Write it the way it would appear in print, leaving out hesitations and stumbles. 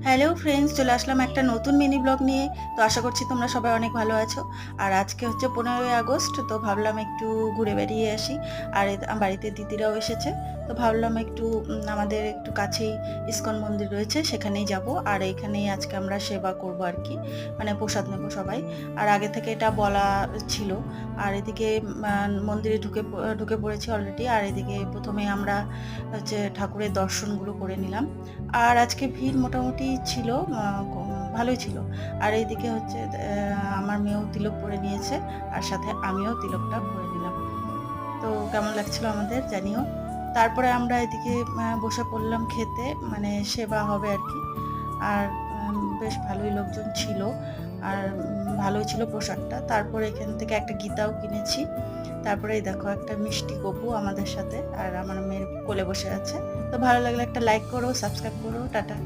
Hello friends, চলে আসলাম একটা নতুন মিনি ব্লগ নিয়ে। তো আশা করছি তোমরা সবাই অনেক ভালো আছো। আর আজকে হচ্ছে 15ই আগস্ট, তো ভাবলাম একটু ঘুরে বেরিয়ে আসি। আর বাড়িতে দিদিরাও এসেছে, তো ভাবলাম একটু আমাদের একটু কাছেই ইসকন মন্দির রয়েছে, সেখানেই যাব। আর এইখানেই আজকে আমরা সেবা করব আর কি, মানে প্রসাদ নেব সবাই। আর আগে থেকে এটা বলা ছিল। আর এদিকে মন্দিরে ঢুকে পড়েছি অলরেডি। আর এদিকে প্রথমে আমরা হচ্ছে ঠাকুরের দর্শনগুলো করে নিলাম। আর আজকে ভিড় মোটামুটি ছিল, ভালোই ছিল। আর এইদিকে হচ্ছে আমার মেয়েও তিলক পরে নিয়েছে, আর সাথে আমিও তিলকটা পরে নিলাম। তো কেমন লাগছিল আমাদের জানিও। তারপরে আমরা এদিকে বসে পড়লাম খেতে, মানে সেবা হবে আর কি। আর বেশ ভালোই লোকজন ছিল। আর ভালোই ছিল প্রসাদটা। তারপরে এখান থেকে একটা গীতাও কিনেছি। তারপরে এই দেখো একটা মিষ্টি গপু আমাদের সাথে, আর আমার মেয়ের কোলে বসে আছে। তো ভালো লাগলে একটা লাইক করো, সাবস্ক্রাইব করো, টাটা।